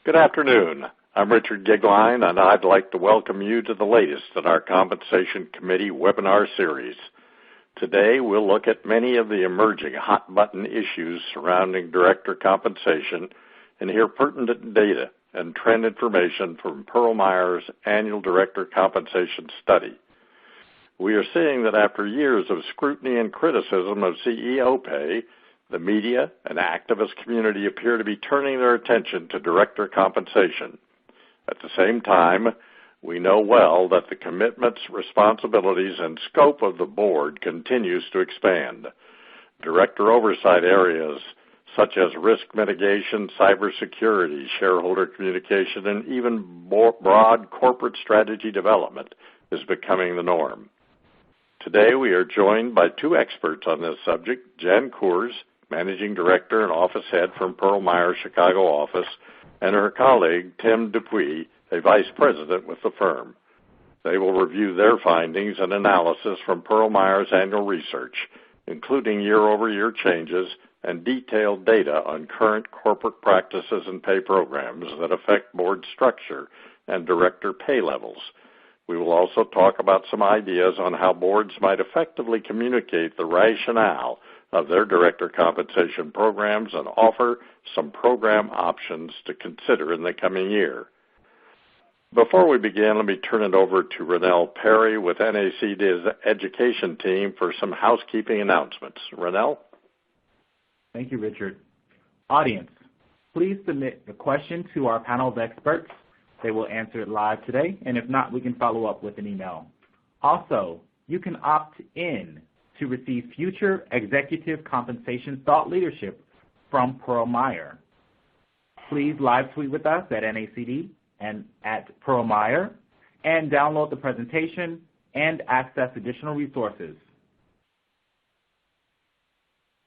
Good afternoon. I'm Richard Gigline, and I'd like to welcome you to the latest in our Compensation Committee webinar series. Today, we'll look at many of the emerging hot-button issues surrounding director compensation and hear pertinent data and trend information from Pearl Meyer's annual director compensation study. We are seeing that after years of scrutiny and criticism of CEO pay, the media and activist community appear to be turning their attention to director compensation. At the same time, we know well that the commitments, responsibilities, and scope of the board continues to expand. Director oversight areas such as risk mitigation, cybersecurity, shareholder communication, and even broad corporate strategy development is becoming the norm. Today, we are joined by two experts on this subject, Jen Coors, Managing Director and Office Head from Pearl Meyer's Chicago office, and her colleague, Tim Dupuis, a Vice President with the firm. They will review their findings and analysis from Pearl Meyer's annual research, including year-over-year changes and detailed data on current corporate practices and pay programs that affect board structure and director pay levels. We will also talk about some ideas on how boards might effectively communicate the rationale of their director compensation programs and offer some program options to consider in the coming year. Before we begin, let me turn it over to Renell Perry with NACD's education team for some housekeeping announcements. Renell? Thank you, Richard. Audience, please submit the question to our panel of experts. They will answer it live today, and if not, we can follow up with an email. Also, you can opt in to receive future executive compensation thought leadership from Pearl Meyer. Please live tweet with us at NACD and at Pearl Meyer and download the presentation and access additional resources.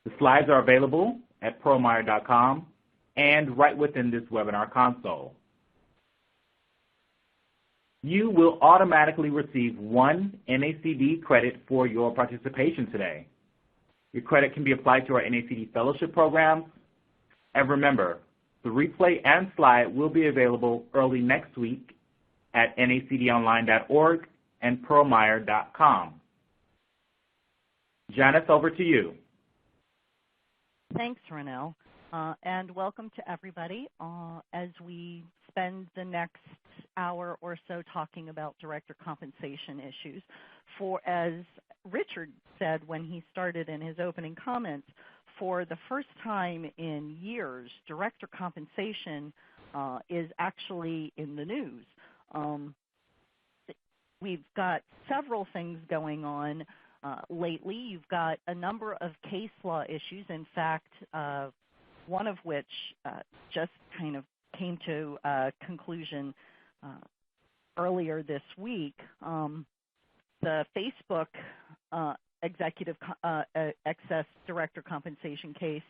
The slides are available at pearlmeyer.com and right within this webinar console. You will automatically receive one NACD credit for your participation today. Your credit can be applied to our NACD fellowship programs. And remember, the replay and slide will be available early next week at nacdonline.org and pearlmeyer.com. Janice, over to you. Thanks, Renell, and welcome to everybody as we spend the next hour or so talking about director compensation issues. For, as Richard said when he started in his opening comments, for the first time in years, director compensation is actually in the news. We've got several things going on lately. You've got a number of case law issues, in fact, one of which just kind of came to a conclusion earlier this week. The Facebook executive excess director compensation case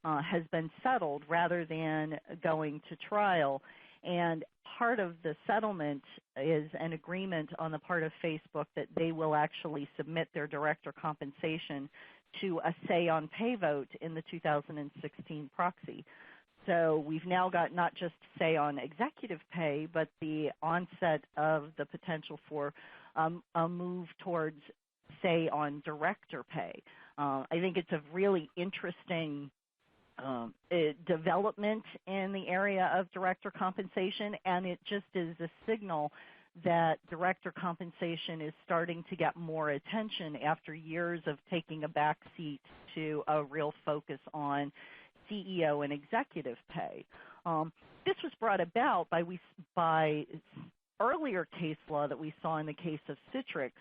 has been settled rather than going to trial. And part of the settlement is an agreement on the part of Facebook that they will actually submit their director compensation to a say-on-pay vote in the 2016 proxy. So we've now got not just say on executive pay, but the onset of the potential for a move towards say on director pay. I think it's a really interesting development in the area of director compensation, and it just is a signal that director compensation is starting to get more attention after years of taking a back seat to a real focus on CEO and executive pay. This was brought about by earlier case law that we saw in the case of Citrix,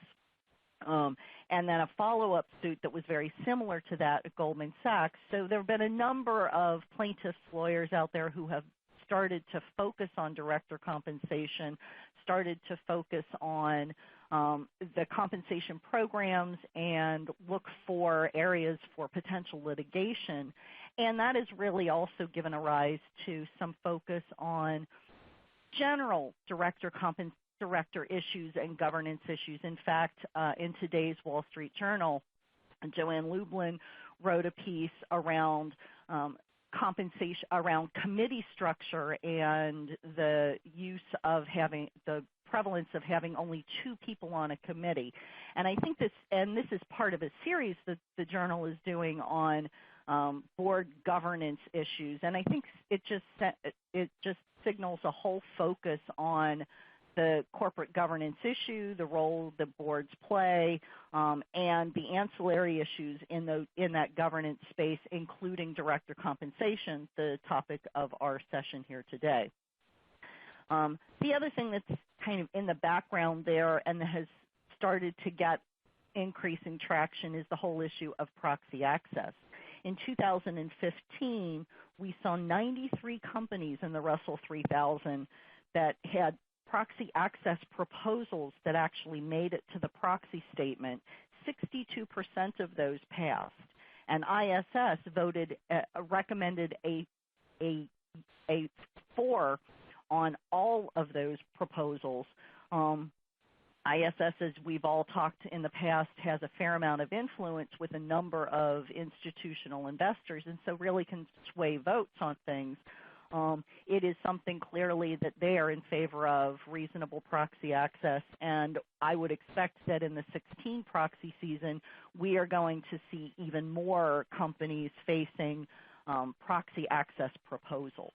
and then a follow-up suit that was very similar to that at Goldman Sachs. So there have been a number of plaintiffs' lawyers out there who have started to focus on director compensation, started to focus on the compensation programs and look for areas for potential litigation. And that has really also given a rise to some focus on general director issues and governance issues. In fact, in today's Wall Street Journal, Joanne Lublin wrote a piece around compensation around committee structure and the use of having the prevalence of having only 2 people on a committee. And I think this is part of a series that the journal is doing on board governance issues. And I think it just signals a whole focus on the corporate governance issue, the role the boards play, and the ancillary issues in that governance space, including director compensation, the topic of our session here today. The other thing that's kind of in the background there and has started to get increasing traction is the whole issue of proxy access. In 2015, we saw 93 companies in the Russell 3000 that had proxy access proposals that actually made it to the proxy statement. 62% of those passed, and ISS recommended a 4 on all of those proposals. ISS, as we've all talked in the past, has a fair amount of influence with a number of institutional investors, and so really can sway votes on things. It is something clearly that they are in favor of, reasonable proxy access, and I would expect that in the 16 proxy season, we are going to see even more companies facing proxy access proposals.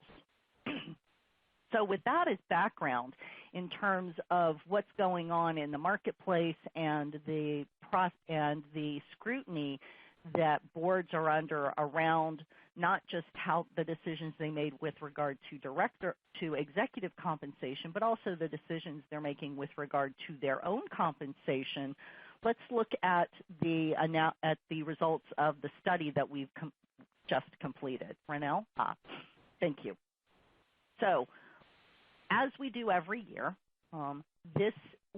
So with that as background, in terms of what's going on in the marketplace and the scrutiny that boards are under around not just how the decisions they made with regard to executive compensation, but also the decisions they're making with regard to their own compensation, let's look at the results of the study that we've just completed. Renell? Thank you. So, as we do every year,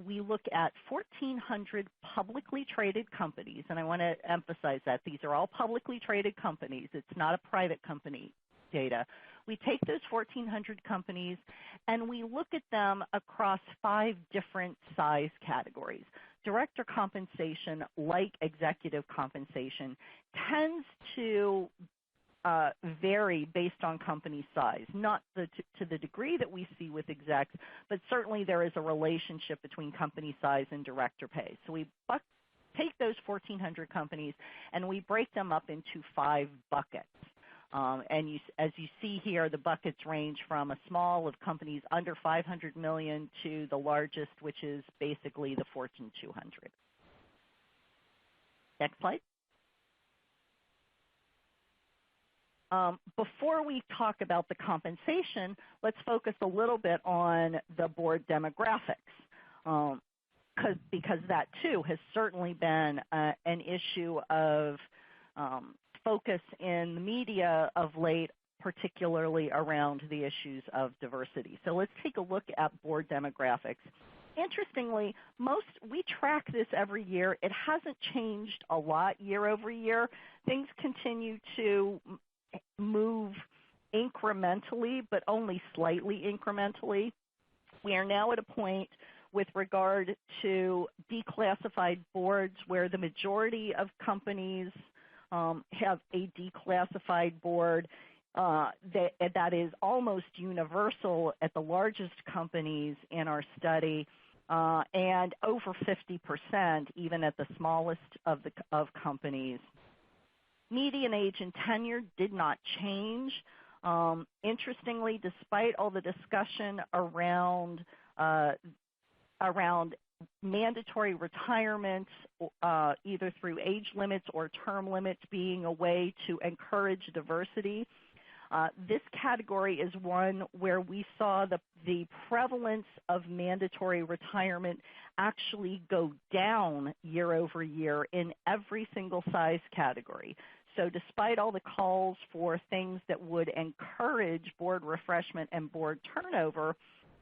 we look at 1,400 publicly traded companies, and I want to emphasize that these are all publicly traded companies. It's not a private company data. We take those 1,400 companies and we look at them across 5 different size categories. Director compensation, like executive compensation, tends to vary based on company size, not to the degree that we see with execs, but certainly there is a relationship between company size and director pay. So we take those 1,400 companies and we break them up into 5 buckets. As you see here, the buckets range from a small of companies under 500 million to the largest, which is basically the Fortune 200. Next slide. Before we talk about the compensation, let's focus a little bit on the board demographics, because that too has certainly been an issue of focus in the media of late, particularly around the issues of diversity. So let's take a look at board demographics. Interestingly, we track this every year. It hasn't changed a lot year over year. Things continue to move incrementally, but only slightly incrementally. We are now at a point with regard to declassified boards where the majority of companies have a declassified board that is almost universal at the largest companies in our study, and over 50% even at the smallest of companies. Median age and tenure did not change. Interestingly, despite all the discussion around mandatory retirement, either through age limits or term limits being a way to encourage diversity, this category is one where we saw the prevalence of mandatory retirement actually go down year over year in every single size category. So despite all the calls for things that would encourage board refreshment and board turnover,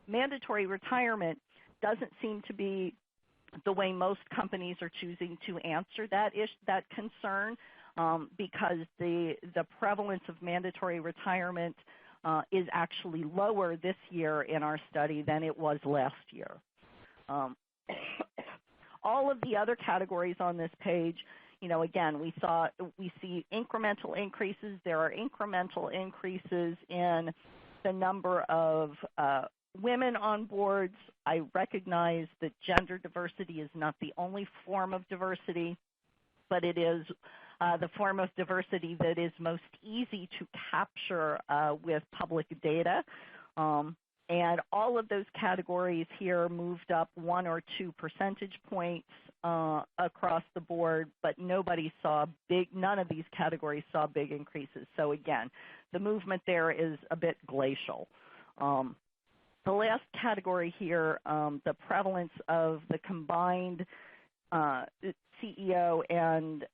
mandatory retirement doesn't seem to be the way most companies are choosing to answer that concern, because the prevalence of mandatory retirement is actually lower this year in our study than it was last year. All of the other categories on this page, again, we see incremental increases. There are incremental increases in the number of women on boards. I recognize that gender diversity is not the only form of diversity, but it is the form of diversity that is most easy to capture with public data. And all of those categories here moved up 1 or 2 percentage points across the board, but none of these categories saw big increases. So again, the movement there is a bit glacial. The last category here, the prevalence of the combined CEO and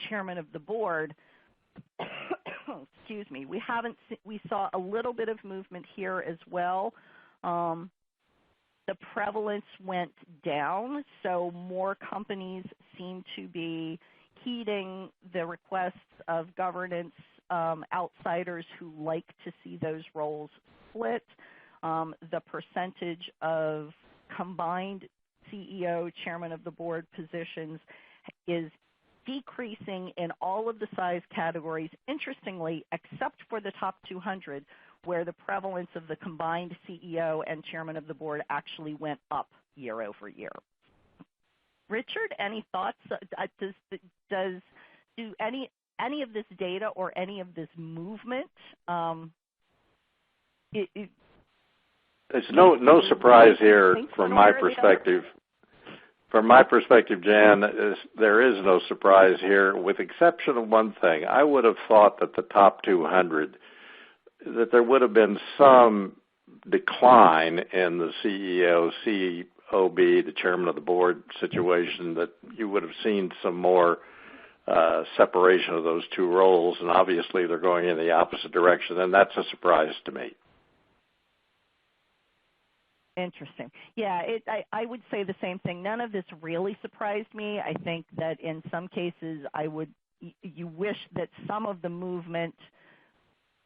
chairman of the board, excuse me, we saw a little bit of movement here as well. The prevalence went down, so more companies seem to be heeding the requests of governance outsiders who like to see those roles split. The percentage of combined CEO, chairman of the board positions is decreasing in all of the size categories, interestingly, except for the top 200, where the prevalence of the combined CEO and chairman of the board actually went up year over year. Richard, any thoughts? Do any of this data or any of this movement? It's no surprise here from my perspective. From my perspective, Jan, there is no surprise here, with exception of one thing. I would have thought that the top 200, that there would have been some decline in the CEO, COB, the chairman of the board situation, that you would have seen some more separation of those two roles, and obviously they're going in the opposite direction, and that's a surprise to me. Interesting. Yeah, I would say the same thing. None of this really surprised me. I think that in some cases you wish that some of the movement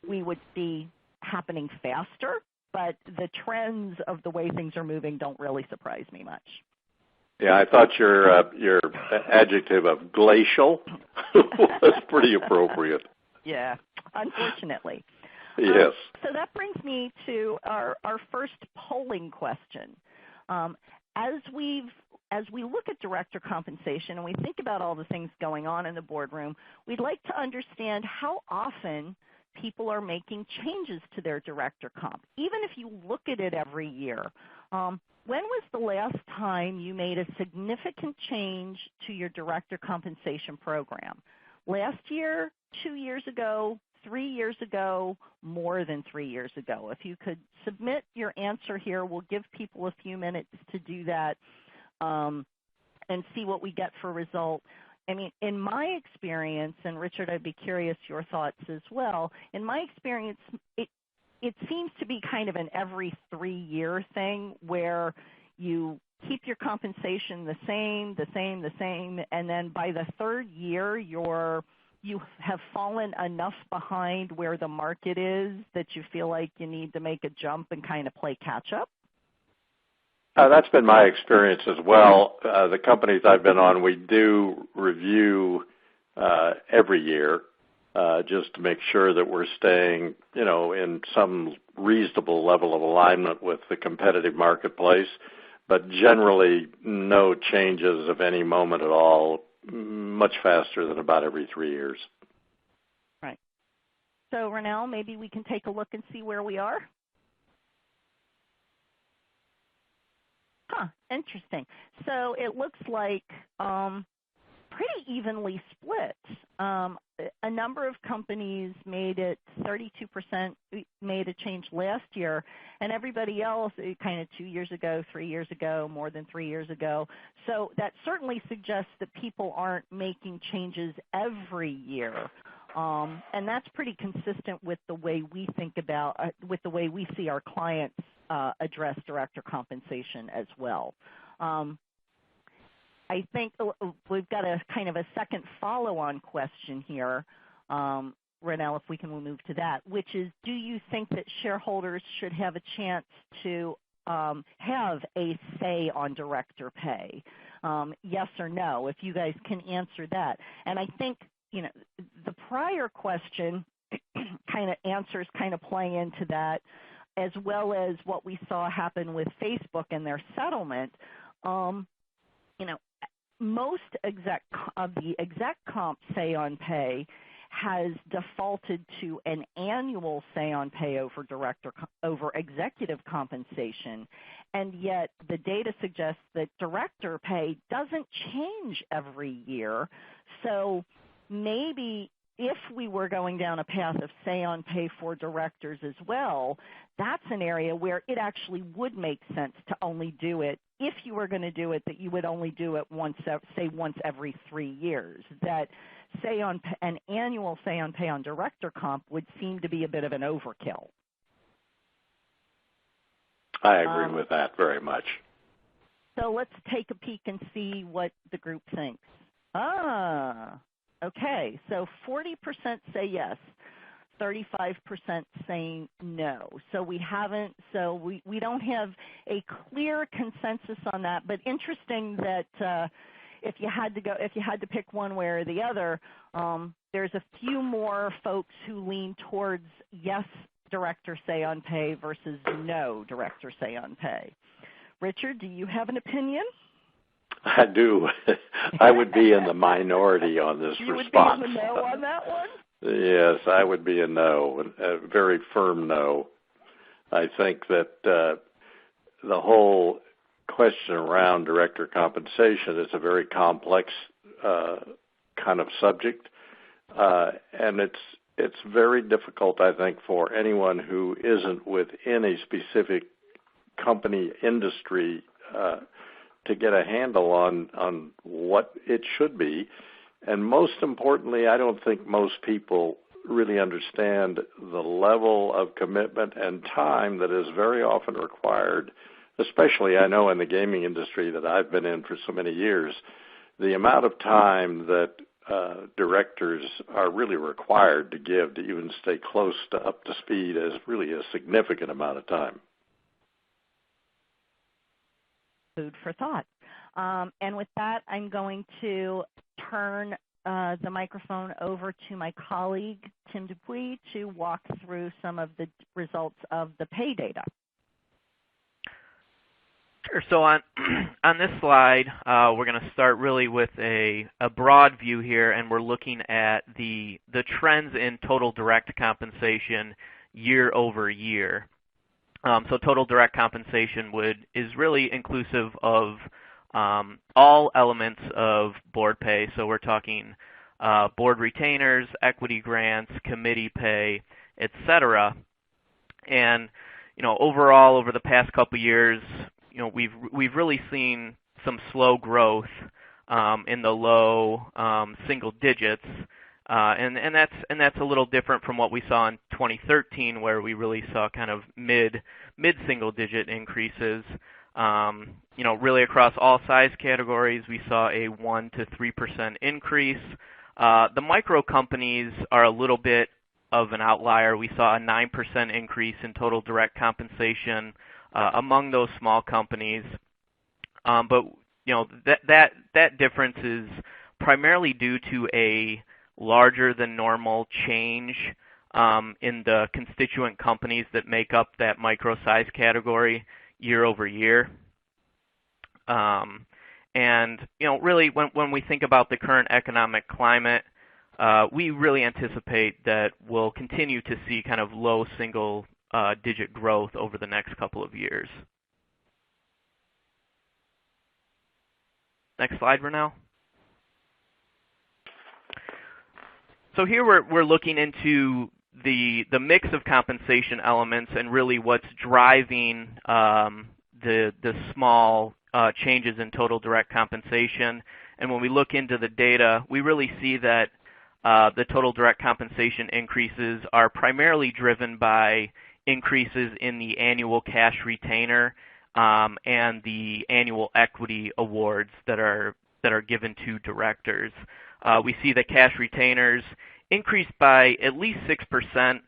we would see happening faster, but the trends of the way things are moving don't really surprise me much. Yeah, I thought your adjective of glacial was pretty appropriate. Yeah, unfortunately. Yes. So that brings me to our first polling question. As we look at director compensation and we think about all the things going on in the boardroom, we'd like to understand how often people are making changes to their director comp, even if you look at it every year. When was the last time you made a significant change to your director compensation program? Last year, 2 years ago, 3 years ago, more than 3 years ago? If you could submit your answer here, we'll give people a few minutes to do that and see what we get for result. I mean, in my experience, and Richard, I'd be curious your thoughts as well, in my experience, it seems to be kind of an every 3-year thing where you keep your compensation the same, and then by the 3rd year, you have fallen enough behind where the market is that you feel like you need to make a jump and kind of play catch up? That's been my experience as well. The companies I've been on, we do review every year just to make sure that we're staying, in some reasonable level of alignment with the competitive marketplace, but generally no changes of any moment at all, much faster than about every 3 years. Right. So, Ronell, maybe we can take a look and see where we are? Interesting. So it looks like pretty evenly split. A number of companies made it 32% made a change last year, and everybody else kind of 2 years ago, 3 years ago, more than 3 years ago. So that certainly suggests that people aren't making changes every year. And that's pretty consistent with the way we think about, with the way we see our clients address director compensation as well. I think we've got a kind of a second follow-on question here, Ronell, if we can move to that, which is, do you think that shareholders should have a chance to have a say on director pay? Yes or no, if you guys can answer that. And I think, the prior question kind of answers kind of play into that, as well as what we saw happen with Facebook and their settlement. Most of the exec comp say on pay has defaulted to an annual say on pay over executive compensation, and yet the data suggests that director pay doesn't change every year. So maybe if we were going down a path of say on pay for directors as well, that's an area where it actually would make sense to only do it, if you were going to do it, that you would only do it once every 3 years. That an annual say on pay on director comp would seem to be a bit of an overkill. I agree with that very much. So let's take a peek and see what the group thinks. Okay, so 40% say yes, 35% say no. So we don't have a clear consensus on that, but interesting that if you had to pick one way or the other, there's a few more folks who lean towards yes, director say on pay versus no, director say on pay. Richard, do you have an opinion? I do. I would be in the minority on this response. You would be in the no on that one? Yes, I would be a no, a very firm no. I think that the whole question around director compensation is a very complex kind of subject, and it's very difficult, I think, for anyone who isn't within a specific company industry to get a handle on what it should be. And most importantly, I don't think most people really understand the level of commitment and time that is very often required, especially I know in the gaming industry that I've been in for so many years, the amount of time that directors are really required to give to even stay close to up to speed is really a significant amount of time. Food for thought. And with that, I'm going to turn the microphone over to my colleague, Tim Dupuis, to walk through some of the results of the pay data. Sure. So on this slide, we're going to start really with a broad view here, and we're looking at the trends in total direct compensation year over year. So total direct compensation is really inclusive of all elements of board pay. So we're talking board retainers, equity grants, committee pay, etc. And overall, over the past couple of years, we've really seen some slow growth in the low single digits. And that's a little different from what we saw in 2013, where we really saw kind of mid single digit increases. Really across all size categories, we saw a 1 to 3% increase. The micro companies are a little bit of an outlier. We saw a 9% increase in total direct compensation among those small companies. But that difference is primarily due to a larger than normal change in the constituent companies that make up that micro size category year over year. And really when we think about the current economic climate, we really anticipate that we'll continue to see kind of low single digit growth over the next couple of years. Next slide, Renell. So here we're looking into the mix of compensation elements and really what's driving the small changes in total direct compensation. And when we look into the data, we really see that the total direct compensation increases are primarily driven by increases in the annual cash retainer and the annual equity awards that are given to directors. We see that cash retainers increased by at least 6%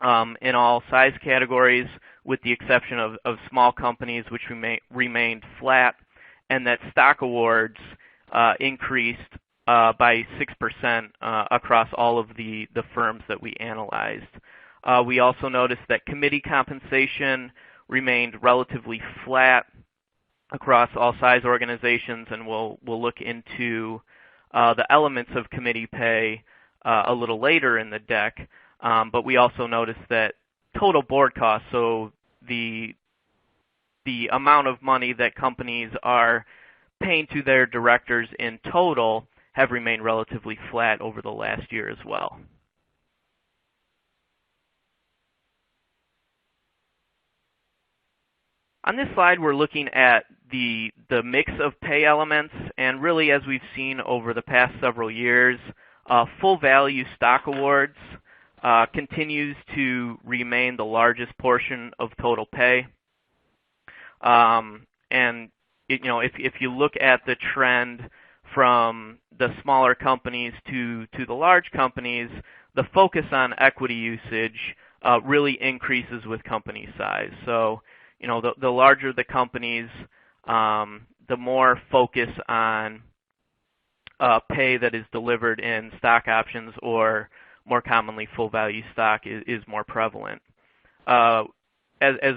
in all size categories, with the exception of small companies, which remained flat, and that stock awards increased by 6% across all of the firms that we analyzed. We also noticed that committee compensation remained relatively flat across all size organizations, and we'll look into the elements of committee pay a little later in the deck. But we also noticed that total board costs, so the amount of money that companies are paying to their directors in total, have remained relatively flat over the last year as well. On this slide, we're looking at the mix of pay elements, and really, as we've seen over the past several years, full value stock awards continues to remain the largest portion of total pay. And if you look at the trend from the smaller companies to the large companies, the focus on equity usage really increases with company size. So, the larger the companies, the more focus on pay that is delivered in stock options, or more commonly full value stock, is more prevalent. As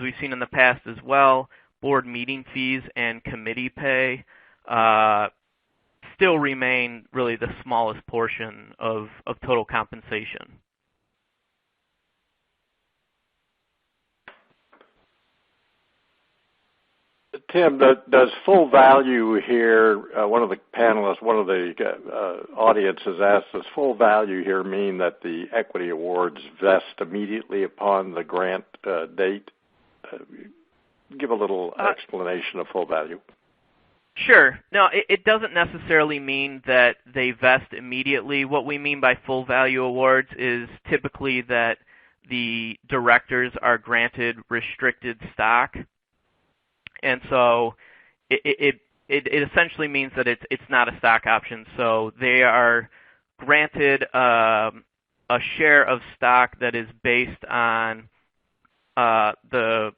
we've seen in the past as well, board meeting fees and committee pay still remain really the smallest portion of total compensation. Tim, does full value here, one of the panelists, one of the audience has asked, does full value here mean that the equity awards vest immediately upon the grant date? Give a little explanation of full value. Sure. No, it doesn't necessarily mean that they vest immediately. What we mean by full value awards is typically that the directors are granted restricted stock. And so it essentially means that it's not a stock option. So they are granted a share of stock that is based on the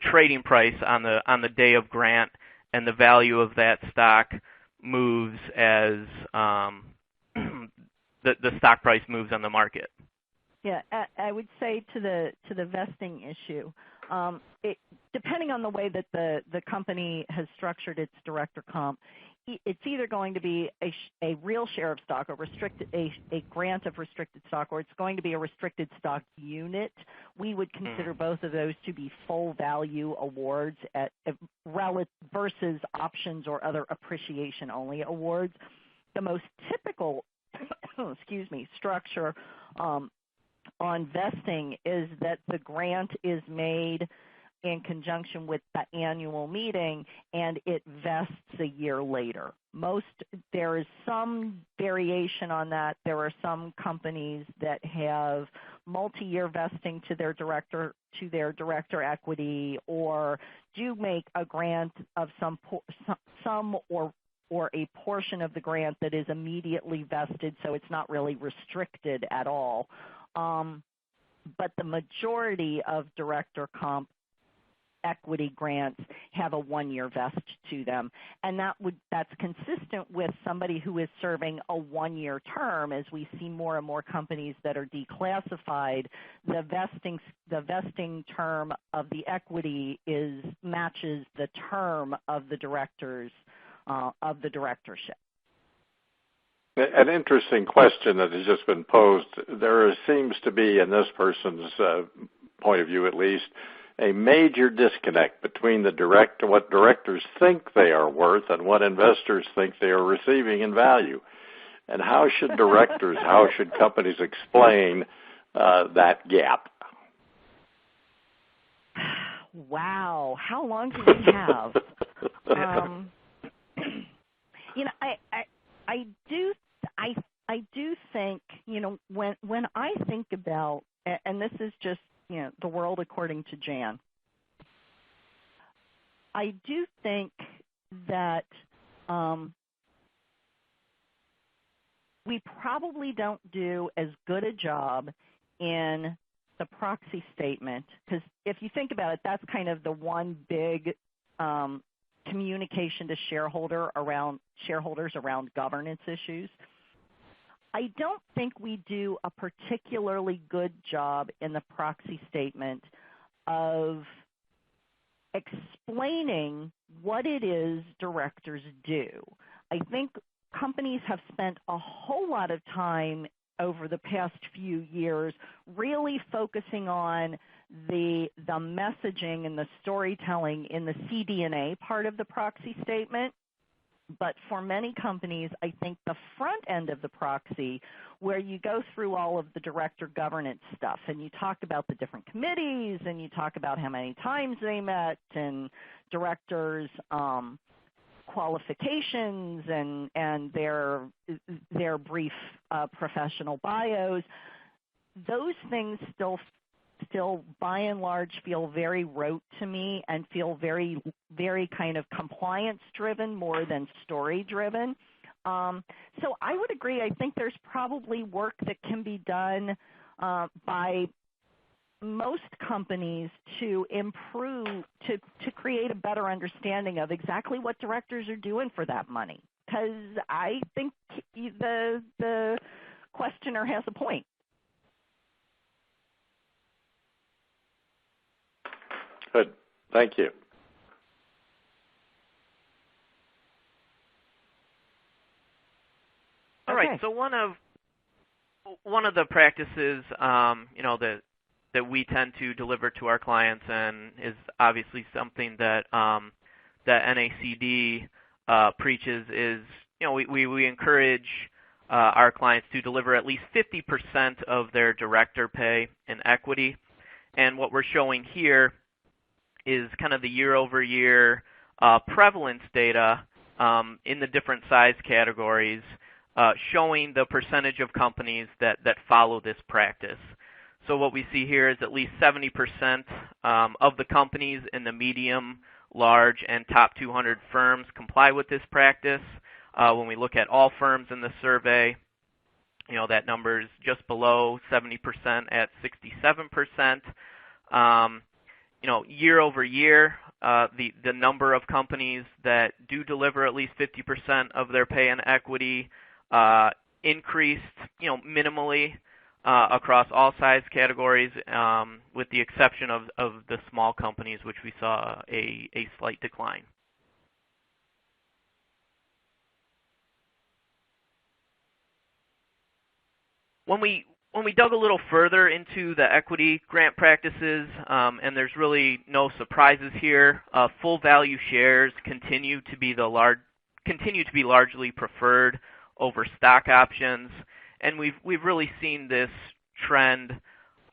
trading price on the day of grant, and the value of that stock moves as the stock price moves on the market. Yeah, I would say to the vesting issue, depending on the way that the company has structured its director comp, it's either going to be a real share of stock, a grant of restricted stock, or it's going to be a restricted stock unit. We would consider both of those to be full value awards versus options or other appreciation only awards. The most typical, structure on vesting is that the grant is made in conjunction with the annual meeting, and it vests a year later. There is some variation on that. There are some companies that have multi-year vesting to their director equity, or do make a grant of some or a portion of the grant that is immediately vested, so it's not really restricted at all. But the majority of director comp equity grants have a one-year vest to them, and that's consistent with somebody who is serving a one-year term. As we see more and more companies that are declassified, the vesting term of the equity matches the term of the directors of the directorship. An interesting question that has just been posed. There seems to be, in this person's point of view at least, a major disconnect between what directors think they are worth and what investors think they are receiving in value. And how should companies explain that gap? Wow, how long do we have? I do think, when I think about, and this is just, the world according to Jan, I do think that we probably don't do as good a job in the proxy statement, because if you think about it, that's kind of the one big communication to shareholders around governance issues. I don't think we do a particularly good job in the proxy statement of explaining what it is directors do. I think companies have spent a whole lot of time over the past few years really focusing on the messaging and the storytelling in the CD&A part of the proxy statement. But for many companies, I think the front end of the proxy, where you go through all of the director governance stuff and you talk about the different committees and you talk about how many times they met and directors' qualifications and their brief professional bios, those things still by and large feel very rote to me and feel very, very kind of compliance driven more than story driven. So I would agree. I think there's probably work that can be done by most companies to improve, to create a better understanding of exactly what directors are doing for that money. Because I think the questioner has a point. Good. Thank you. All right. So one of the practices, that we tend to deliver to our clients, and is obviously something that that NACD preaches, is we encourage our clients to deliver at least 50% of their director pay in equity, and what we're showing here is kind of the year-over-year prevalence data in the different size categories, showing the percentage of companies that follow this practice. So what we see here is at least 70% of the companies in the medium, large, and top 200 firms comply with this practice. When we look at all firms in the survey, that number is just below 70% at 67%. Year over year, the number of companies that do deliver at least 50% of their pay in equity increased, minimally across all size categories, with the exception of the small companies, which we saw a slight decline. When we dug a little further into the equity grant practices, and there's really no surprises here, full value shares continue to be largely preferred over stock options, and we've really seen this trend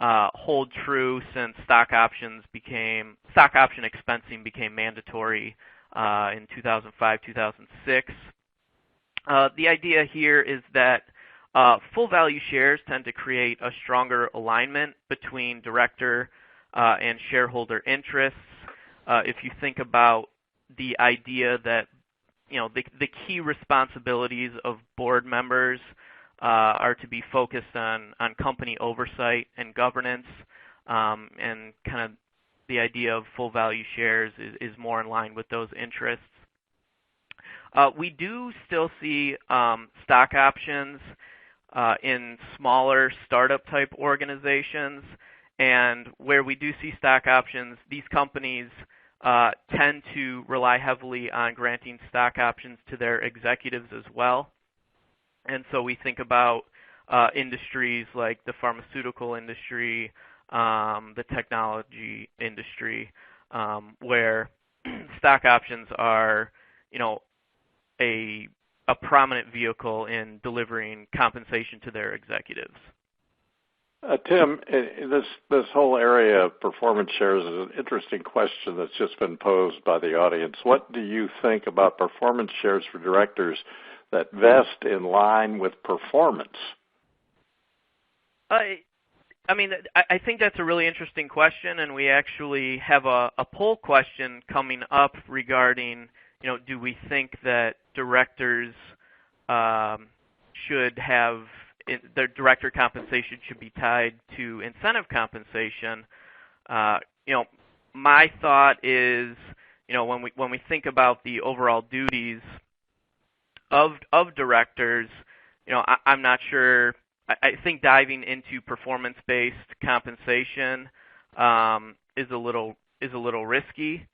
hold true since stock option expensing became mandatory in 2005, 2006. The idea here is that full value shares tend to create a stronger alignment between director and shareholder interests. If you think about the idea that the key responsibilities of board members are to be focused on company oversight and governance, and kind of the idea of full value shares is more in line with those interests. We do still see stock options in smaller startup-type organizations, and where we do see stock options, these companies tend to rely heavily on granting stock options to their executives as well. And so we think about industries like the pharmaceutical industry, the technology industry, where stock options are, a prominent vehicle in delivering compensation to their executives. Tim, this whole area of performance shares is an interesting question that's just been posed by the audience. What do you think about performance shares for directors that vest in line with performance? I think that's a really interesting question, and we actually have a poll question coming up regarding, do we think that directors should have the director compensation should be tied to incentive compensation. My thought is, when we think about the overall duties of directors, I'm not sure. I think diving into performance-based compensation is a little risky.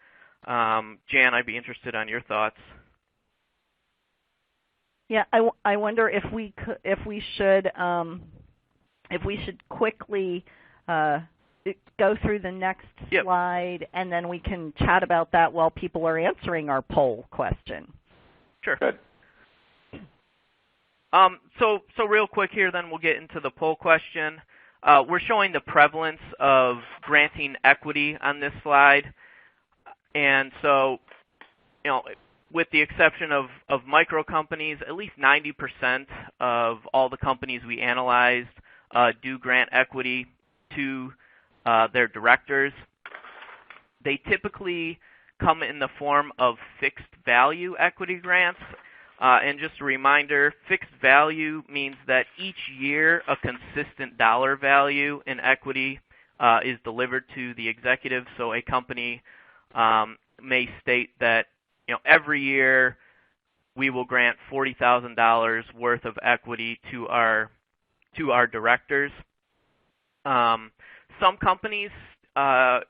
Jan, I'd be interested on your thoughts. Yeah, I wonder if we should quickly go through the next slide, and then we can chat about that while people are answering our poll question. Sure. Good. So real quick here, then we'll get into the poll question. We're showing the prevalence of granting equity on this slide, and so with the exception of micro companies, at least 90% of all the companies we analyzed do grant equity to their directors. They typically come in the form of fixed value equity grants. And just a reminder, fixed value means that each year a consistent dollar value in equity is delivered to the executive. So a company may state that every year we will grant $40,000 worth of equity to our directors. Some companies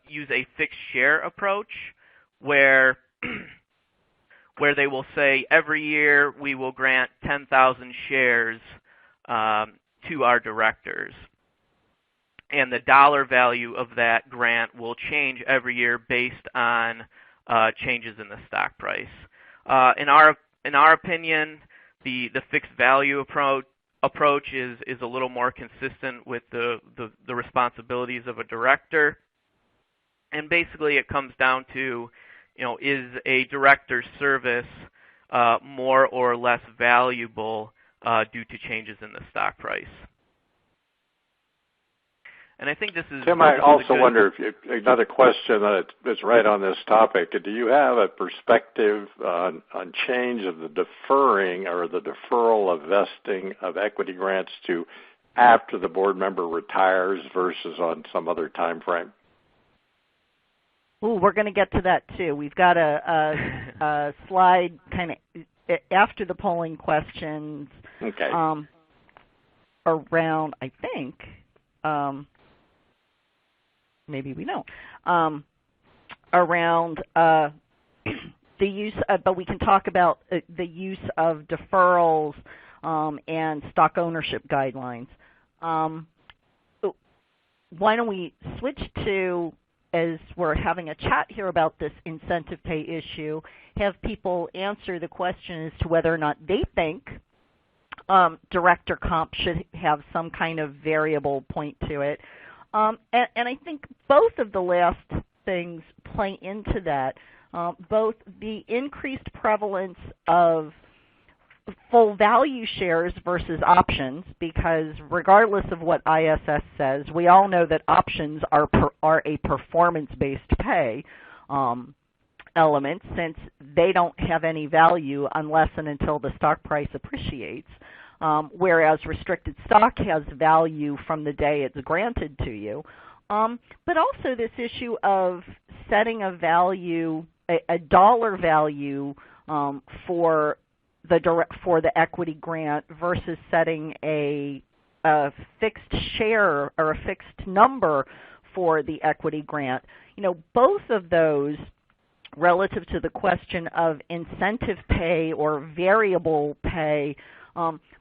use a fixed share approach where they will say every year we will grant 10,000 shares to our directors. And the dollar value of that grant will change every year based on changes in the stock price. In our opinion, the fixed value approach is a little more consistent with the responsibilities of a director. And basically it comes down to, is a director's service more or less valuable due to changes in the stock price? And I think this is... Tim, I also wonder if another question that's right on this topic. Do you have a perspective on change of the deferring or the deferral of vesting of equity grants to after the board member retires versus on some other time frame? Ooh, we're going to get to that too. We've got a slide kind of after the polling questions. Okay. Around, I think, maybe we don't, around the use of, but we can talk about the use of deferrals and stock ownership guidelines. Why don't we switch to, as we're having a chat here about this incentive pay issue, have people answer the question as to whether or not they think director comp should have some kind of variable point to it. And I think both of the last things play into that, both the increased prevalence of full value shares versus options, because regardless of what ISS says, we all know that options are a performance-based pay element, since they don't have any value unless and until the stock price appreciates, whereas restricted stock has value from the day it's granted to you. But also this issue of setting a value, a dollar value for the equity grant versus setting a fixed share or a fixed number for the equity grant. Both of those, relative to the question of incentive pay or variable pay,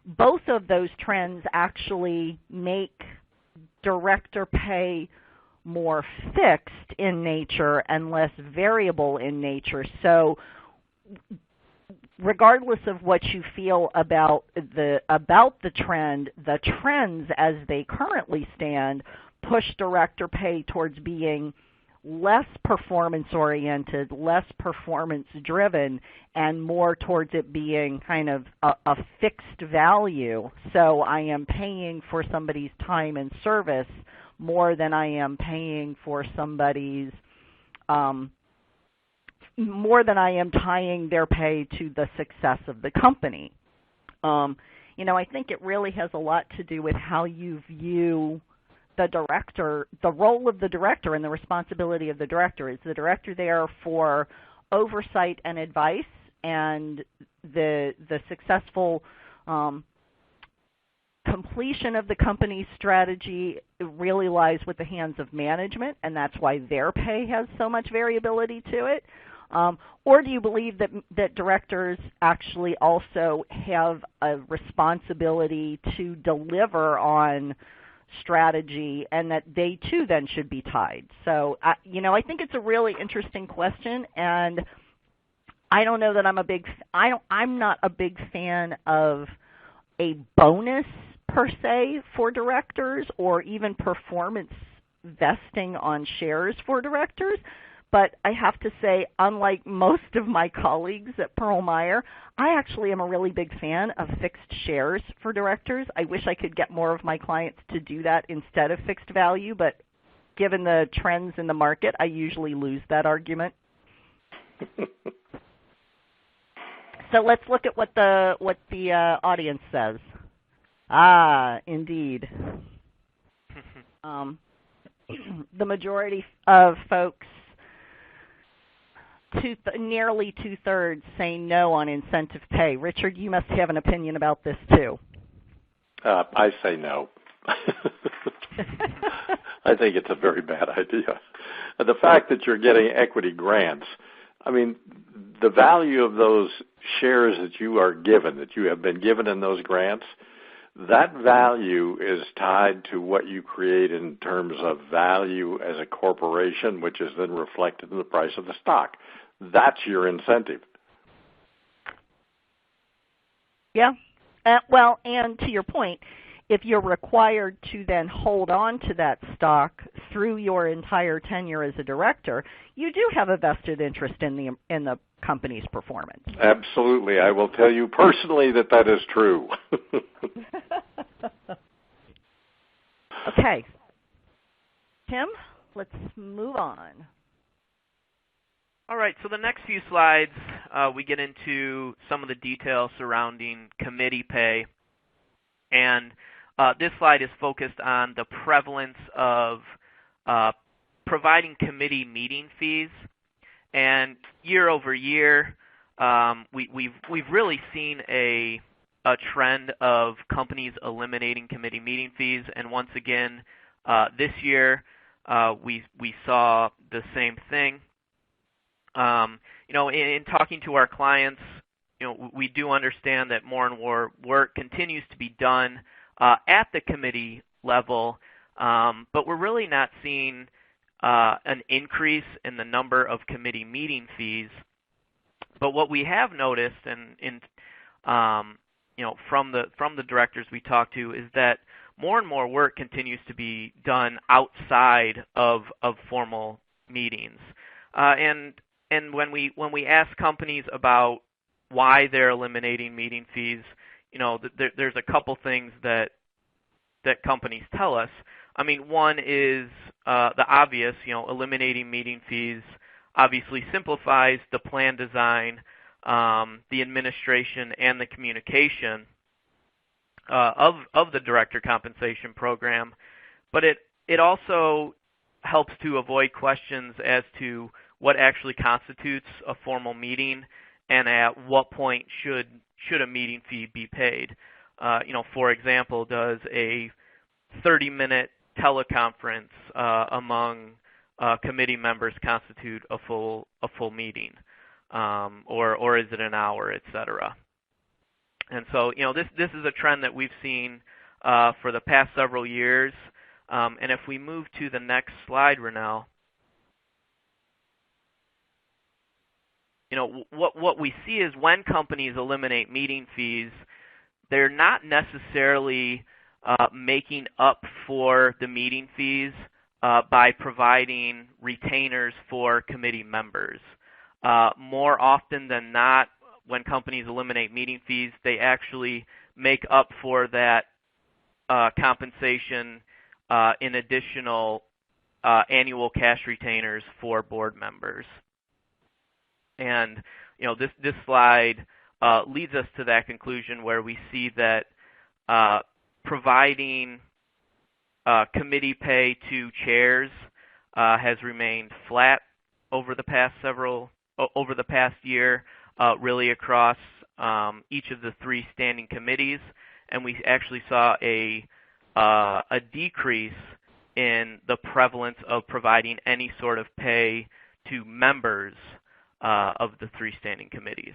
both of those trends actually make director pay more fixed in nature and less variable in nature. So regardless of what you feel about the trends as they currently stand push director pay towards being less performance-oriented, less performance-driven, and more towards it being kind of a fixed value. So I am paying for somebody's time and service more than I am paying for somebody's more than I am tying their pay to the success of the company. I think it really has a lot to do with how you view the director, the role of the director and the responsibility of the director. Is the director there for oversight and advice, and the successful completion of the company's strategy really lies with the hands of management, and that's why their pay has so much variability to it? Or do you believe that directors actually also have a responsibility to deliver on strategy, and that they too then should be tied? So, I think it's a really interesting question, and I don't know that I'm not a big fan of a bonus per se for directors, or even performance vesting on shares for directors. But I have to say, unlike most of my colleagues at Pearl Meyer, I actually am a really big fan of fixed shares for directors. I wish I could get more of my clients to do that instead of fixed value, but given the trends in the market, I usually lose that argument. So let's look at what the audience says. Indeed. The majority of folks, nearly two-thirds, say no on incentive pay. Richard, you must have an opinion about this too. I say no. I think it's a very bad idea. The fact that you're getting equity grants, I mean, the value of those shares that you are given, that you have been given in those grants, that value is tied to what you create in terms of value as a corporation, which is then reflected in the price of the stock. That's your incentive. Yeah. Well, and to your point, if you're required to then hold on to that stock through your entire tenure as a director, you do have a vested interest in the company's performance. Absolutely. I will tell you personally that is true. Okay. Tim, let's move on. All right, so the next few slides, we get into some of the details surrounding committee pay. And this slide is focused on the prevalence of providing committee meeting fees. And year over year, we've really seen a trend of companies eliminating committee meeting fees. And once again, this year, we saw the same thing. In talking to our clients, we do understand that more and more work continues to be done at the committee level, but we're really not seeing an increase in the number of committee meeting fees. But what we have noticed, from the directors we talk to, is that more and more work continues to be done outside of formal meetings, and when we ask companies about why they're eliminating meeting fees, there's a couple things that companies tell us. I mean, one is the obvious. Eliminating meeting fees obviously simplifies the plan design, the administration, and the communication of the director compensation program. But it also helps to avoid questions as to what actually constitutes a formal meeting and at what point should a meeting fee be paid. For example, does a 30-minute teleconference among committee members constitute a full meeting, or is it an hour, et cetera? And so, this is a trend that we've seen for the past several years. And if we move to the next slide, Renelle, what we see is when companies eliminate meeting fees, they're not necessarily making up for the meeting fees by providing retainers for committee members. More often than not, when companies eliminate meeting fees, they actually make up for that compensation in additional annual cash retainers for board members. And this slide leads us to that conclusion, where we see that providing committee pay to chairs has remained flat over the past year, really across each of the three standing committees, and we actually saw a decrease in the prevalence of providing any sort of pay to members of the three standing committees.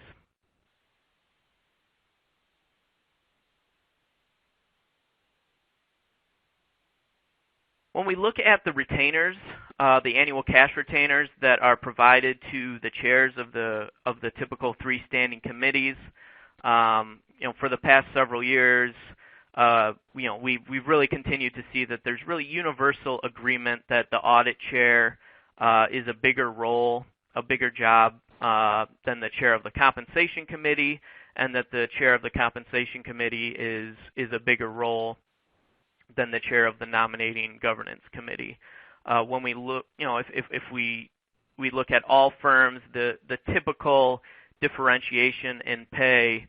When we look at the retainers, the annual cash retainers that are provided to the chairs of the typical three standing committees, for the past several years, we've really continued to see that there's really universal agreement that the audit chair is a bigger role, a bigger job than the chair of the compensation committee, and that the chair of the compensation committee is a bigger role than the chair of the nominating governance committee. When we look, if we look at all firms, the typical differentiation in pay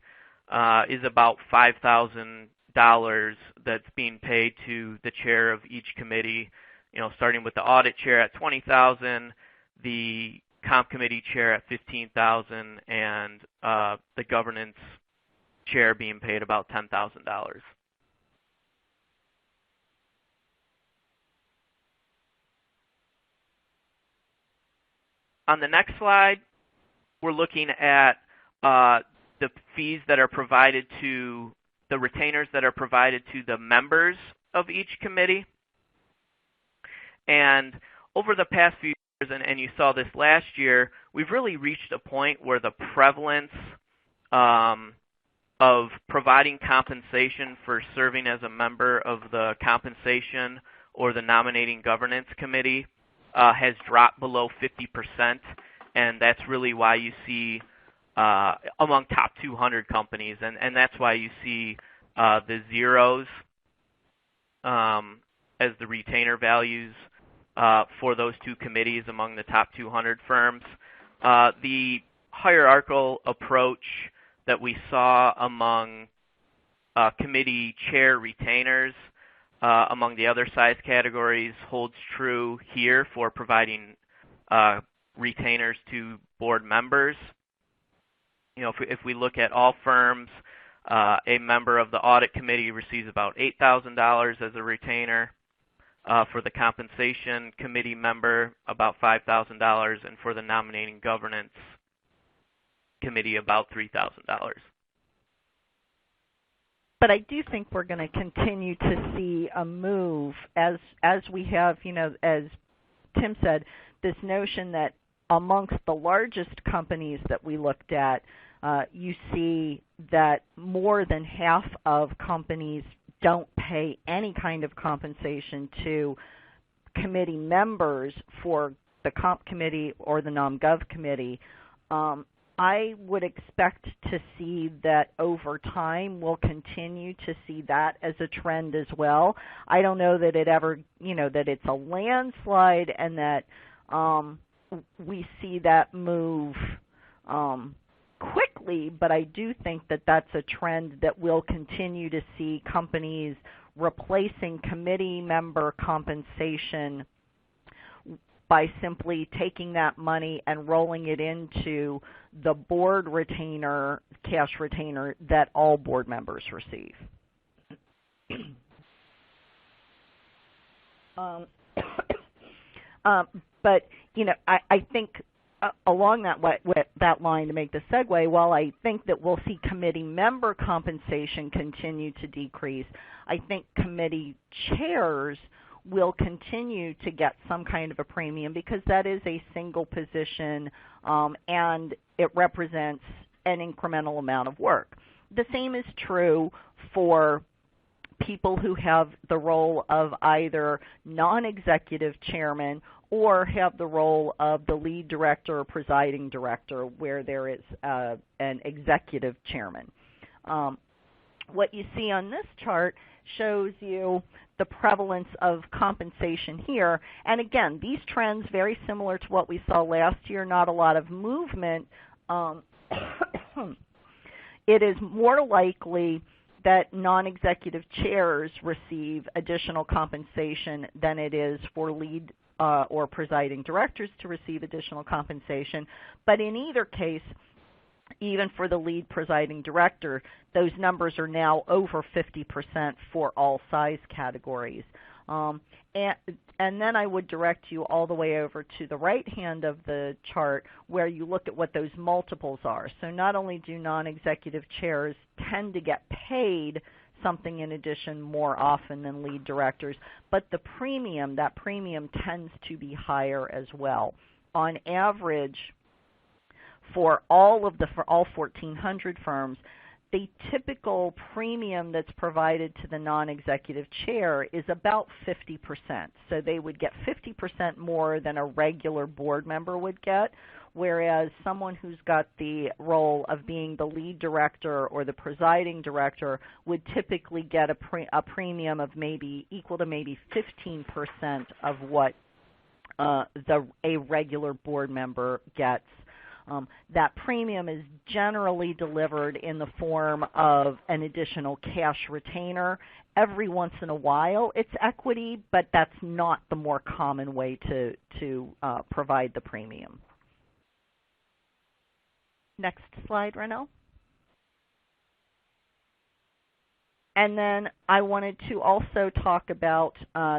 is about $5,000 that's being paid to the chair of each committee. Starting with the audit chair at $20,000, the comp committee chair at $15,000, and the governance chair being paid about $10,000. On the next slide, we're looking at the fees that are provided to the retainers that are provided to the members of each committee. And over the past few years, and you saw this last year, we've really reached a point where the prevalence of providing compensation for serving as a member of the compensation or the nominating governance committee has dropped below 50%, and that's really why you see among top 200 companies, and that's why you see the zeros as the retainer values for those two committees among the top 200 firms. The hierarchical approach that we saw among committee chair retainers among the other size categories holds true here for providing retainers to board members. If we look at all firms, a member of the audit committee receives about $8,000 as a retainer. For the compensation committee member, about $5,000, and for the nominating governance committee, about $3,000. But I do think we're going to continue to see a move as we have, as Tim said, this notion that amongst the largest companies that we looked at, you see that more than half of companies don't pay any kind of compensation to committee members for the comp committee or the nom-gov committee. I would expect to see that over time we'll continue to see that as a trend as well. I don't know that it ever, that it's a landslide and that we see that move quickly, but I do think that that's a trend that we'll continue to see companies replacing committee member compensation by simply taking that money and rolling it into the board retainer, cash retainer that all board members receive. But, I think along that line, to make the segue, while I think that we'll see committee member compensation continue to decrease, I think committee chairs will continue to get some kind of a premium because that is a single position and it represents an incremental amount of work. The same is true for people who have the role of either non-executive chairman or have the role of the lead director or presiding director where there is an executive chairman. What you see on this chart shows you the prevalence of compensation here. And again, these trends very similar to what we saw last year, not a lot of movement. It is more likely that non-executive chairs receive additional compensation than it is for lead or presiding directors to receive additional compensation. But in either case, even for the lead presiding director, those numbers are now over 50% for all size categories. And then I would direct you all the way over to the right hand of the chart where you look at what those multiples are. So not only do non-executive chairs tend to get paid something in addition more often than lead directors, but the premium, that premium tends to be higher as well. On average, for all 1,400 firms, the typical premium that's provided to the non-executive chair is about 50%. So they would get 50% more than a regular board member would get, whereas someone who's got the role of being the lead director or the presiding director would typically get a premium of maybe equal to maybe 15% of what a regular board member gets. That premium is generally delivered in the form of an additional cash retainer. Every once in a while it's equity, but that's not the more common way to provide the premium. Next slide, Renelle. And then I wanted to also talk about,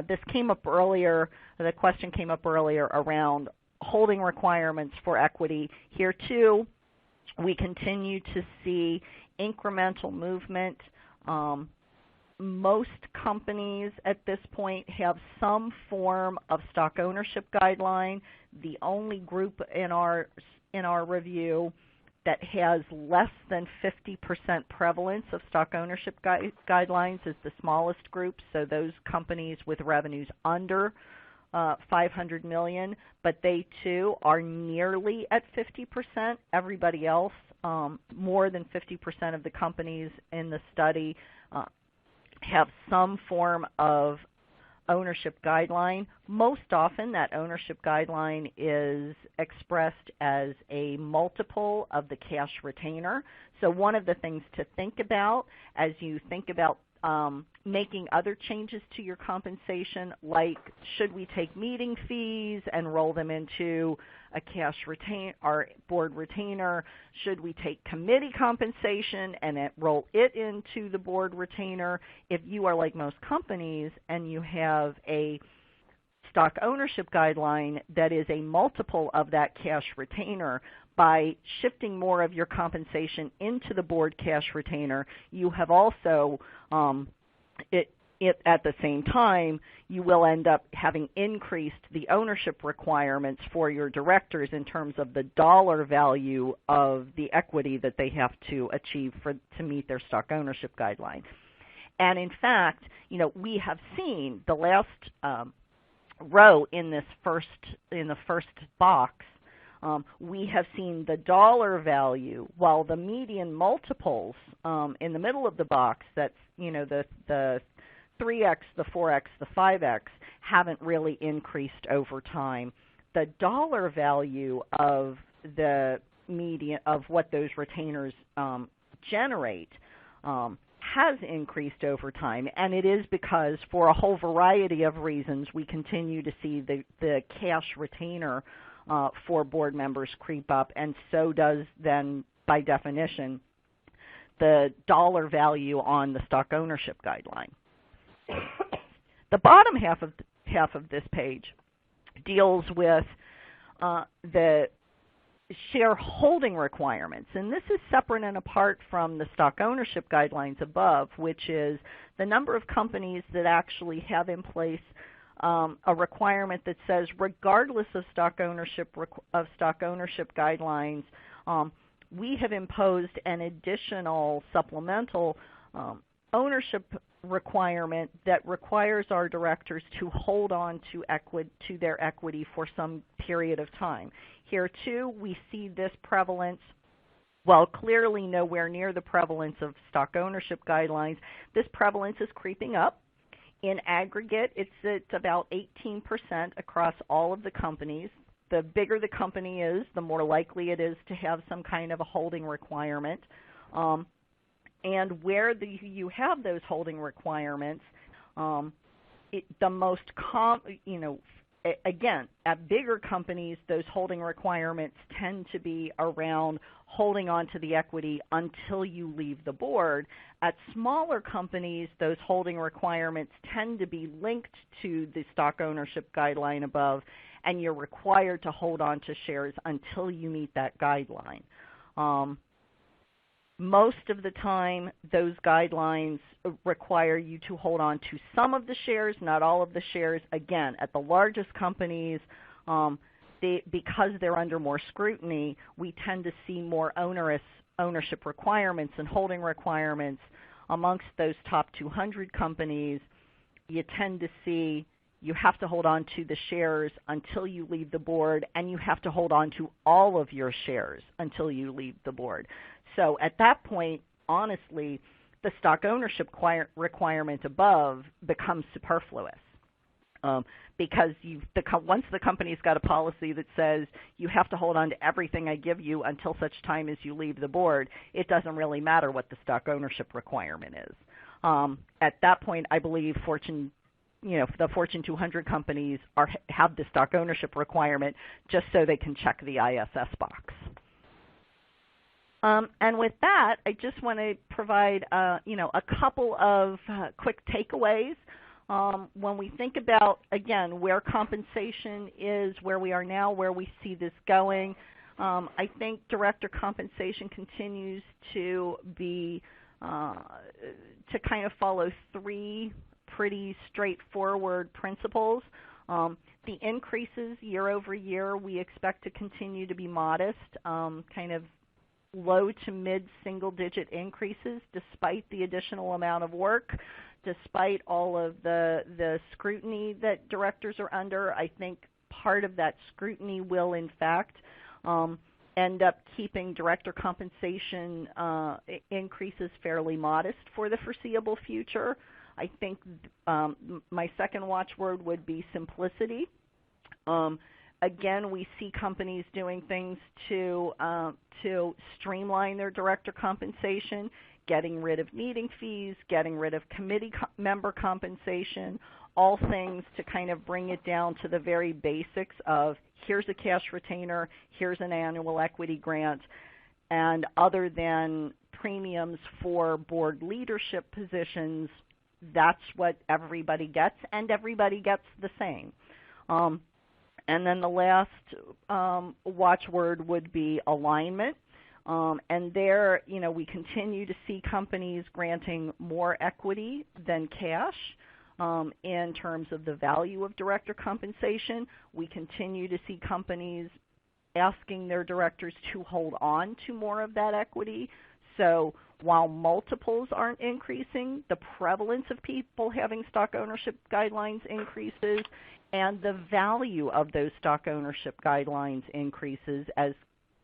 this came up earlier, the question came up earlier around holding requirements for equity. Here too, we continue to see incremental movement. Most companies at this point have some form of stock ownership guideline. The only group in our review that has less than 50% prevalence of stock ownership guidelines is the smallest group, so those companies with revenues under $500 million, but they too are nearly at 50%. Everybody else, more than 50% of the companies in the study have some form of ownership guideline. Most often that ownership guideline is expressed as a multiple of the cash retainer. So one of the things to think about as you think about making other changes to your compensation, like should we take meeting fees and roll them into a cash or board retainer? Should we take committee compensation and roll it into the board retainer? If you are like most companies and you have a stock ownership guideline that is a multiple of that cash retainer, by shifting more of your compensation into the board cash retainer, you have also, at the same time, you will end up having increased the ownership requirements for your directors in terms of the dollar value of the equity that they have to achieve to meet their stock ownership guideline. And in fact, we have seen the last row in the first box. We have seen the dollar value, while the median multiples in the middle of the box, that's the 3x, the 4x, the 5x, haven't really increased over time. The dollar value of the median of what those retainers generate has increased over time, and it is because for a whole variety of reasons we continue to see the cash retainer for board members creep up, and so does then, by definition, the dollar value on the stock ownership guideline. The bottom half of this page deals with the shareholding requirements, and this is separate and apart from the stock ownership guidelines above, which is the number of companies that actually have in place a requirement that says, regardless of stock ownership guidelines, we have imposed an additional supplemental ownership requirement that requires our directors to hold on to their equity for some period of time. Here too, we see this prevalence. While clearly nowhere near the prevalence of stock ownership guidelines, this prevalence is creeping up. In aggregate, it's about 18% across all of the companies. The bigger the company is, the more likely it is to have some kind of a holding requirement. And where you have those holding requirements, the most again, at bigger companies, those holding requirements tend to be around holding on to the equity until you leave the board. At smaller companies, those holding requirements tend to be linked to the stock ownership guideline above, and you're required to hold on to shares until you meet that guideline. Most of the time, those guidelines require you to hold on to some of the shares, not all of the shares. Again, at the largest companies, because they're under more scrutiny, we tend to see more onerous ownership requirements and holding requirements. Amongst those top 200 companies, you tend to see you have to hold on to the shares until you leave the board, and you have to hold on to all of your shares until you leave the board. So at that point, honestly, the stock ownership requirement above becomes superfluous because once the company's got a policy that says you have to hold on to everything I give you until such time as you leave the board, it doesn't really matter what the stock ownership requirement is. At that point, I believe the Fortune 200 companies have the stock ownership requirement just so they can check the ISS box. And with that, I just want to provide, a couple of quick takeaways. When we think about, again, where compensation is, where we are now, where we see this going, I think director compensation continues to be, to kind of follow three pretty straightforward principles. The increases year over year we expect to continue to be modest, kind of low to mid-single-digit increases despite the additional amount of work, despite all of the scrutiny that directors are under. I think part of that scrutiny will, in fact, end up keeping director compensation increases fairly modest for the foreseeable future. I think my second watchword would be simplicity. Again, we see companies doing things to streamline their director compensation, getting rid of meeting fees, getting rid of committee member compensation, all things to kind of bring it down to the very basics of here's a cash retainer, here's an annual equity grant, and other than premiums for board leadership positions, that's what everybody gets, and everybody gets the same. And then the last watchword would be alignment. And there, we continue to see companies granting more equity than cash in terms of the value of director compensation. We continue to see companies asking their directors to hold on to more of that equity. So while multiples aren't increasing, the prevalence of people having stock ownership guidelines increases, and the value of those stock ownership guidelines increases as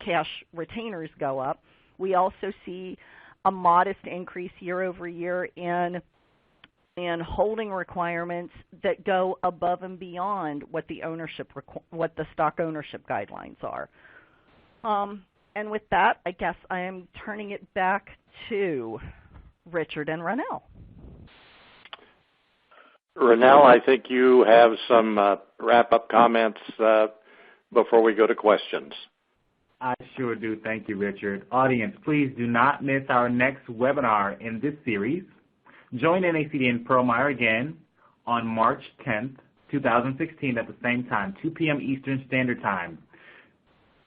cash retainers go up. We also see a modest increase year over year in holding requirements that go above and beyond what the stock ownership guidelines are. And with that, I guess I am turning it back to Richard and Ronell. Ronell, I think you have some wrap-up comments before we go to questions. I sure do. Thank you, Richard. Audience, please do not miss our next webinar in this series. Join NACD and Pearl Meyer again on March 10th, 2016 at the same time, 2 p.m. Eastern Standard Time.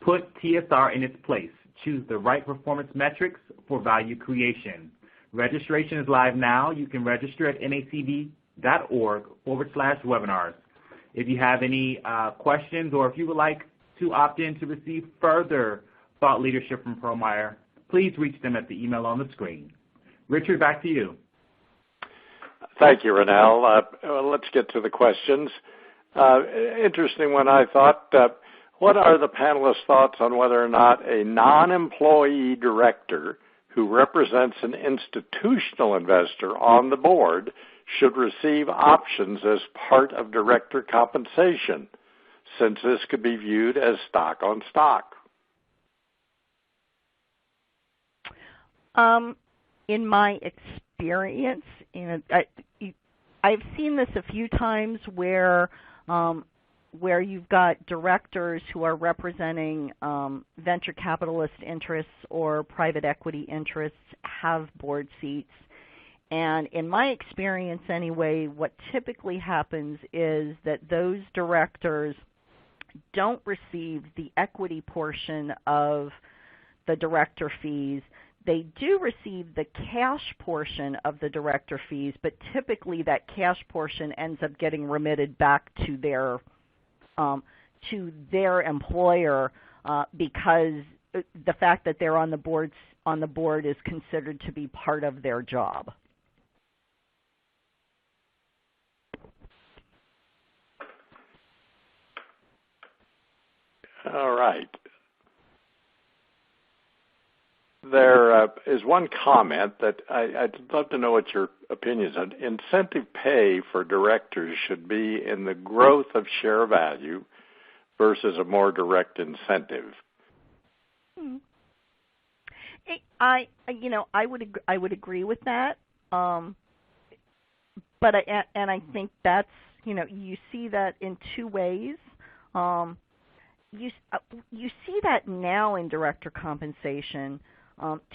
Put TSR in its place. Choose the right performance metrics for value creation. Registration is live now. You can register at nacd.org/webinars. If you have any questions or if you would like to opt in to receive further thought leadership from Pearl Meyer, please reach them at the email on the screen. Richard, back to you. Thank you, Ronell. Let's get to the questions. Interesting one, I thought. What are the panelists' thoughts on whether or not a non-employee director who represents an institutional investor on the board should receive options as part of director compensation, since this could be viewed as stock on stock? in my experience, I've seen this a few times where you've got directors who are representing venture capitalist interests or private equity interests have board seats. And in my experience anyway, what typically happens is that those directors don't receive the equity portion of the director fees. They do receive the cash portion of the director fees, but typically that cash portion ends up getting remitted back to their employer because the fact that they're on the board is considered to be part of their job. All right. There is one comment that I'd love to know what your opinion is on. Incentive pay for directors should be in the growth of share value versus a more direct incentive. I would agree with that. But I think that's, you see that in two ways. You see that now in director compensation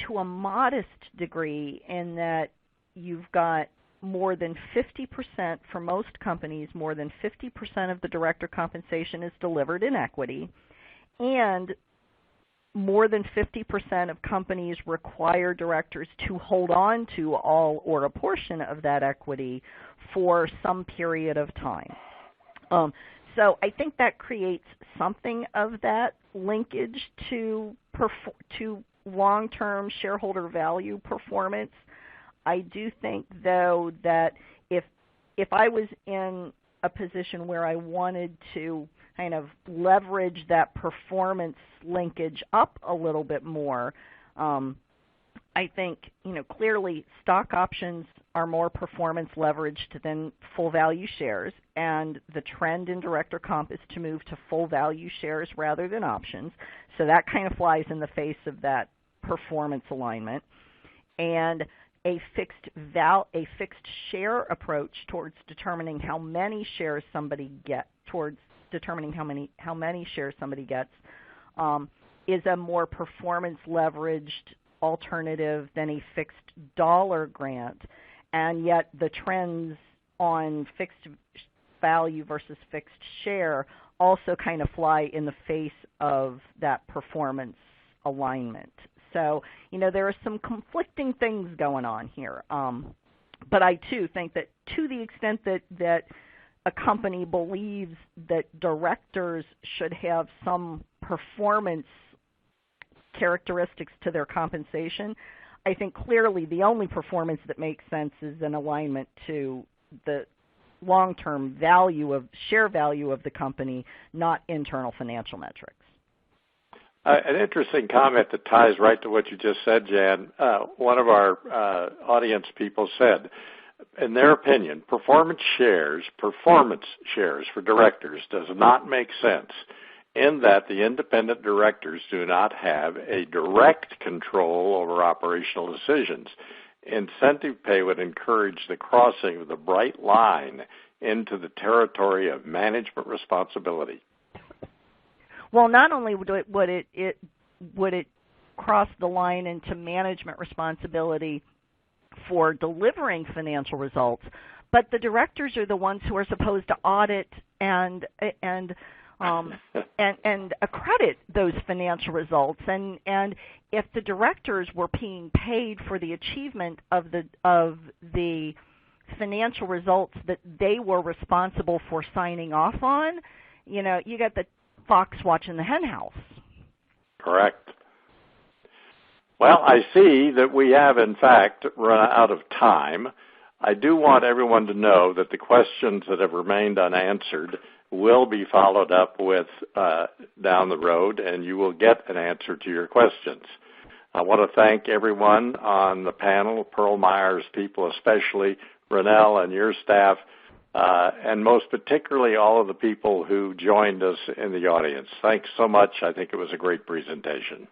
to a modest degree, in that you've got more than 50%, for most companies, more than 50% of the director compensation is delivered in equity, and more than 50% of companies require directors to hold on to all or a portion of that equity for some period of time. So I think that creates something of that linkage to long-term shareholder value performance. I do think, though, that if I was in a position where I wanted to kind of leverage that performance linkage up a little bit more, I think, clearly stock options are more performance leveraged than full value shares, and the trend in director comp is to move to full value shares rather than options. So that kind of flies in the face of that performance alignment. And a fixed share approach towards determining how many shares somebody gets, is a more performance leveraged alternative than a fixed dollar grant. And yet the trends on fixed value versus fixed share also kind of fly in the face of that performance alignment. So, there are some conflicting things going on here. But I, too, think that to the extent that a company believes that directors should have some performance characteristics to their compensation, I think clearly the only performance that makes sense is an alignment to the long-term share value of the company, not internal financial metrics. An interesting comment that ties right to what you just said, Jan. One of our audience people said, in their opinion, performance shares for directors does not make sense, in that the independent directors do not have a direct control over operational decisions. Incentive pay would encourage the crossing of the bright line into the territory of management responsibility. Well, not only would it cross the line into management responsibility for delivering financial results, but the directors are the ones who are supposed to audit and accredit those financial results. And if the directors were being paid for the achievement of the financial results that they were responsible for signing off on, you got the fox watching the hen house. Correct. Well, I see that we have, in fact, run out of time. I do want everyone to know that the questions that have remained unanswered will be followed up with down the road, and you will get an answer to your questions. I want to thank everyone on the panel, Pearl Meyer's people, especially Ronell and your staff, and most particularly all of the people who joined us in the audience. Thanks so much. I think it was a great presentation.